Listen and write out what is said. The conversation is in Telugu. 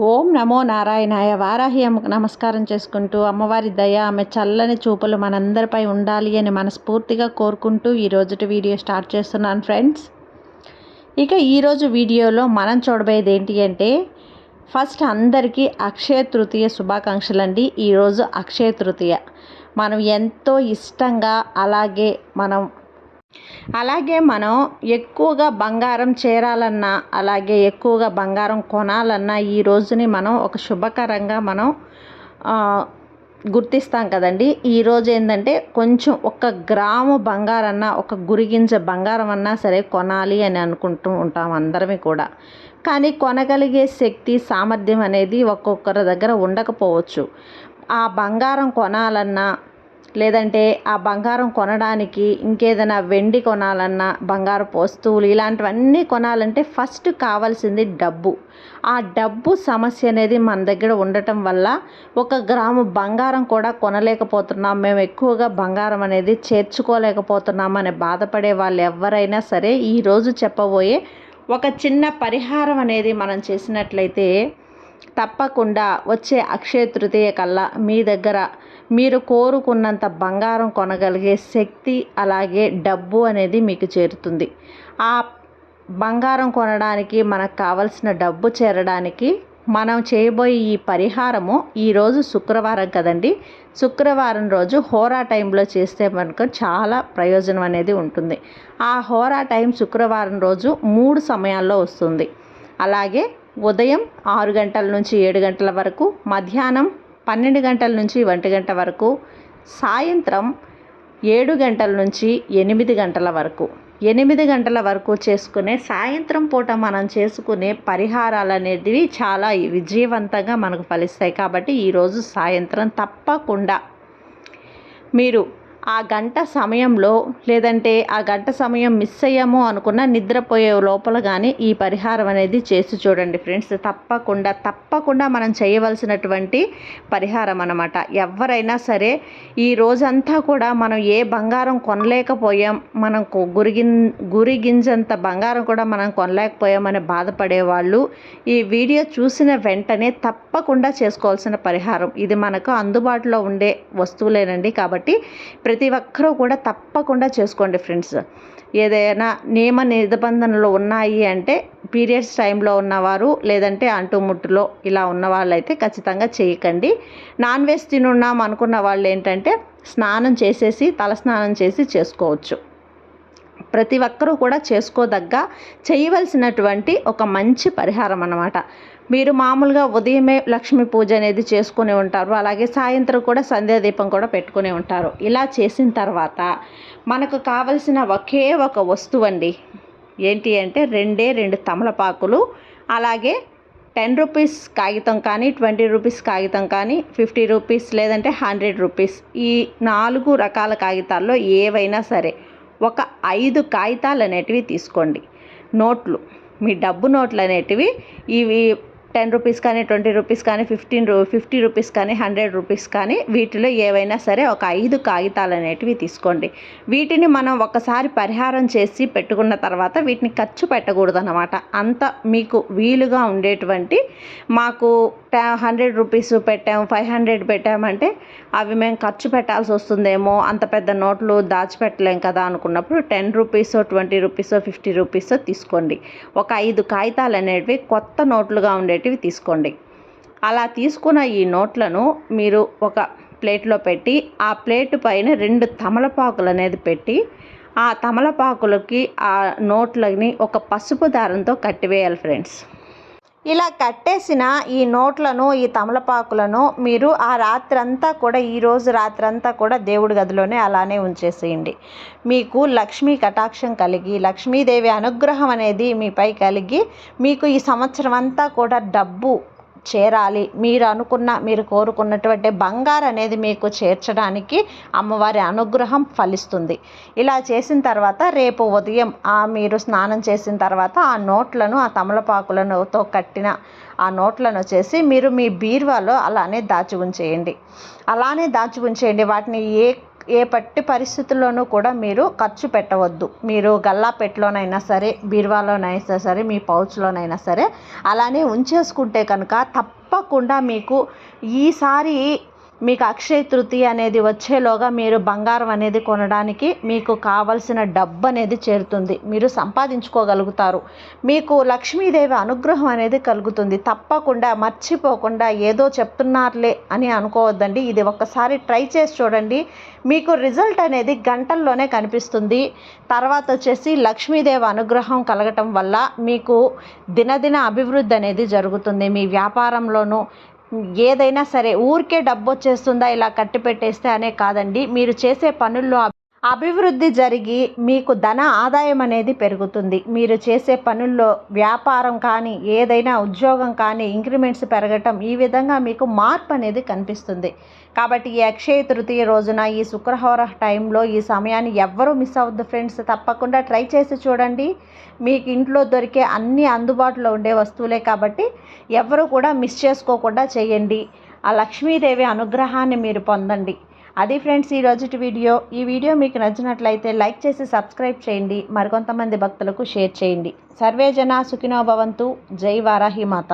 ఓం నమో నారాయణాయ. వారాహి అమ్మకు నమస్కారం చేసుకుంటూ అమ్మవారి దయ, ఆమె చల్లని చూపులు మనందరిపై ఉండాలి అని మనస్ఫూర్తిగా కోరుకుంటూ ఈరోజుటి వీడియో స్టార్ట్ చేస్తున్నాను ఫ్రెండ్స్. ఇక ఈరోజు వీడియోలో మనం చూడబోయేది ఏంటి అంటే, ఫస్ట్ అందరికీ అక్షయ తృతీయ శుభాకాంక్షలు అండి. ఈరోజు అక్షయ తృతీయ. మనం ఎంతో ఇష్టంగా అలాగే మనం ఎక్కువగా బంగారం చేరాలన్నా, అలాగే ఎక్కువగా బంగారం కొనాలన్నా ఈ రోజుని మనం ఒక శుభకరంగా మనం గుర్తిస్తాం కదండి. ఈరోజు ఏంటంటే కొంచెం 1 గ్రాము బంగారన్నా, 1 గురిగింజ బంగారం అన్నా సరే కొనాలి అని అనుకుంటూ ఉంటాం అందరమే కూడా. కానీ కొనగలిగే శక్తి, సామర్థ్యం అనేది ఒక్కొక్కరి దగ్గర ఉండకపోవచ్చు. ఆ బంగారం కొనాలన్నా, లేదంటే ఆ బంగారం కొనడానికి ఇంకేదైనా వెండి కొనాలన్నా, బంగారపు వస్తువులు ఇలాంటివన్నీ కొనాలంటే ఫస్ట్ కావాల్సింది డబ్బు. ఆ డబ్బు సమస్య అనేది మన దగ్గర ఉండటం వల్ల 1 గ్రాము బంగారం కూడా కొనలేకపోతున్నాం, మేము ఎక్కువగా బంగారం అనేది చేర్చుకోలేకపోతున్నాం అని బాధపడే వాళ్ళు ఎవరైనా సరే ఈరోజు చెప్పబోయే ఒక చిన్న పరిహారం అనేది మనం చేసినట్లయితే తప్పకుండా వచ్చే అక్షయ తృతీయ కల్లా మీ దగ్గర మీరు కోరుకున్నంత బంగారం కొనగలిగే శక్తి, అలాగే డబ్బు అనేది మీకు చేరుతుంది. ఆ బంగారం కొనడానికి మనకు కావలసిన డబ్బు చేరడానికి మనం చేయబోయే ఈ పరిహారము ఈరోజు శుక్రవారం కదండి. శుక్రవారం రోజు హోరా టైంలో చేస్తే మనకు చాలా ప్రయోజనం అనేది ఉంటుంది. ఆ హోరా టైం శుక్రవారం రోజు 3 సమయాల్లో వస్తుంది. అలాగే ఉదయం 6 గంటల నుంచి 7 గంటల వరకు, మధ్యాహ్నం 12 గంటల నుంచి 1 గంట వరకు, సాయంత్రం 7 గంటల నుంచి 8 గంటల వరకు. 8 గంటల వరకు చేసుకునే సాయంత్రం పూట మనం చేసుకునే పరిహారాలు అనేవి చాలా విజయవంతంగా మనకు ఫలిస్తాయి. కాబట్టి ఈరోజు సాయంత్రం తప్పకుండా మీరు ఆ గంట సమయంలో, లేదంటే ఆ గంట సమయం మిస్ అయ్యాము అనుకున్న నిద్రపోయే లోపల కానీ ఈ పరిహారం అనేది చేసి చూడండి ఫ్రెండ్స్. తప్పకుండా మనం చేయవలసినటువంటి పరిహారం అన్నమాట. ఎవరైనా సరే ఈ రోజంతా కూడా మనం ఏ బంగారం కొనలేకపోయాం, మనం గురి గింజంత బంగారం కూడా మనం కొనలేకపోయామని బాధపడే వాళ్ళు ఈ వీడియో చూసిన వెంటనే తప్పకుండా చేసుకోవాల్సిన పరిహారం. ఇది మనకు అందుబాటులో ఉండే వస్తువులేనండి. కాబట్టి ప్రతి ఒక్కరూ కూడా తప్పకుండా చేసుకోండి ఫ్రెండ్స్. ఏదైనా నియమ నిబంధనలు ఉన్నాయి అంటే పీరియడ్స్ టైంలో ఉన్నవారు, లేదంటే అంటుముట్టులో ఇలా ఉన్న వాళ్ళైతే ఖచ్చితంగా చేయకండి. నాన్ వెజ్ తినున్నాం అనుకున్న వాళ్ళు ఏంటంటే స్నానం చేసేసి, తలస్నానం చేసి చేసుకోవచ్చు. ప్రతి ఒక్కరూ కూడా చేసుకోదగ్గ చేయవలసినటువంటి ఒక మంచి పరిహారం అన్నమాట. మీరు మామూలుగా ఉదయమే లక్ష్మీ పూజ అనేది చేసుకుని ఉంటారు, అలాగే సాయంత్రం కూడా సంధ్యాదీపం కూడా పెట్టుకుని ఉంటారు. ఇలా చేసిన తర్వాత మనకు కావలసిన ఒకే ఒక వస్తువు అండి. ఏంటి అంటే 2 తమలపాకులు, అలాగే 10 రూపీస్ కాగితం కానీ, 20 రూపీస్ కాగితం కానీ, 50 రూపీస్ లేదంటే 100 రూపీస్, ఈ 4 రకాల కాగితాల్లో ఏవైనా సరే ఒక 5 కాగితాలు అనేటివి తీసుకోండి. నోట్లు, మీ డబ్బు నోట్లు అనేటివి ఇవి 10 రూపీస్ కానీ, 20 రూపీస్ కానీ, 50 రూపీస్ కానీ, 100 రూపీస్ కానీ, వీటిలో ఏవైనా సరే ఒక 5 కాగితాలు అనేటివి తీసుకోండి. వీటిని మనం ఒకసారి పరిహారం చేసి పెట్టుకున్న తర్వాత వీటిని ఖర్చు పెట్టకూడదు అన్నమాట. అంత మీకు వీలుగా ఉండేటువంటి, మాకు 100 రూపీస్ పెట్టాము, 500 పెట్టామంటే అవి మేము ఖర్చు పెట్టాల్సి వస్తుందేమో, అంత పెద్ద నోట్లు దాచిపెట్టలేం కదా అనుకున్నప్పుడు 10 రూపీసో, 20 రూపీసో, 50 రూపీసో తీసుకోండి. ఒక 5 కాగితాలు అనేటివి కొత్త నోట్లుగా ఉండేటివి తీసుకోండి. అలా తీసుకున్న ఈ నోట్లను మీరు ఒక ప్లేట్లో పెట్టి, ఆ ప్లేట్ పైన 2 తమలపాకులు అనేది పెట్టి, ఆ తమలపాకులకి ఆ నోట్లని ఒక పసుపు దారంతో కట్టివేయాలి ఫ్రెండ్స్. ఇలా కట్టేసిన ఈ నోట్లను, ఈ తమలపాకులను మీరు ఆ రాత్రంతా కూడా, ఈరోజు రాత్రంతా కూడా దేవుడి గదిలోనే అలానే ఉంచేసేయండి. మీకు లక్ష్మీ కటాక్షం కలిగి, లక్ష్మీదేవి అనుగ్రహం అనేది మీపై కలిగి, మీకు ఈ సంవత్సరం అంతా కూడా డబ్బు చేరాలి, మీరు కోరుకున్నటువంటి బంగారు అనేది మీకు చేర్చడానికి అమ్మవారి అనుగ్రహం ఫలిస్తుంది. ఇలా చేసిన తర్వాత రేపు ఉదయం మీరు స్నానం చేసిన తర్వాత ఆ నోట్లను, ఆ తమలపాకులతో కట్టిన ఆ నోట్లను చేసి మీరు మీ బీరువాలో అలానే దాచి ఉంచేయండి. వాటిని ఏ పట్టి పరిస్థితుల్లోనూ కూడా మీరు ఖర్చు పెట్టవద్దు. మీరు గల్లాపెట్టెలోనైనా సరే, బీరువాలోనైనా సరే, మీ పౌచ్లోనైనా సరే అలానే ఉంచేసుకుంటే కనుక తప్పకుండా మీకు ఈసారి మీకు అక్షయ తృతీయ అనేది వచ్చేలోగా మీరు బంగారం అనేది కొనడానికి మీకు కావలసిన డబ్బు అనేది చేరుతుంది. మీరు సంపాదించుకోగలుగుతారు. మీకు లక్ష్మీదేవి అనుగ్రహం అనేది కలుగుతుంది. తప్పకుండా మర్చిపోకుండా ఏదో చెప్తున్నారులే అని అనుకోవద్దండి. ఇది ఒక్కసారి ట్రై చేసి చూడండి. మీకు రిజల్ట్ అనేది గంటల్లోనే కనిపిస్తుంది. తర్వాత వచ్చేసి లక్ష్మీదేవి అనుగ్రహం కలగటం వల్ల మీకు దినదిన అభివృద్ధి అనేది జరుగుతుంది. మీ వ్యాపారంలోనూ ఏదైనా సరే ఊరికే డబ్బు వచ్చేస్తుందా ఇలా కట్టి పెట్టేస్తే అనే కాదండి. మీరు చేసే పనుల్లో అభివృద్ధి జరిగి మీకు ధన ఆదాయం అనేది పెరుగుతుంది. మీరు చేసే పనుల్లో వ్యాపారం కానీ ఏదైనా ఉద్యోగం కానీ ఇంక్రిమెంట్స్ పెరగటం ఈ విధంగా మీకు మార్పు అనేది కనిపిస్తుంది. కాబట్టి ఈ అక్షయ తృతీయ రోజున ఈ శుక్రవార టైంలో ఈ సమయాన్ని ఎవ్వరూ మిస్ అవ్వద్దు ఫ్రెండ్స్. తప్పకుండా ట్రై చేసి చూడండి. మీకు ఇంట్లో దొరికే అన్ని అందుబాటులో ఉండే వస్తువులే కాబట్టి ఎవరు కూడా మిస్ చేసుకోకుండా చేయండి. ఆ లక్ష్మీదేవి అనుగ్రహాన్ని మీరు పొందండి. అది ఫ్రెండ్స్ ఈరోజుటి వీడియో. ఈ వీడియో మీకు నచ్చినట్లయితే లైక్ చేసి సబ్స్క్రైబ్ చేయండి. మరికొంతమంది భక్తులకు షేర్ చేయండి. సర్వే జన సుఖినో భవంతు. జై వారాహి మాత.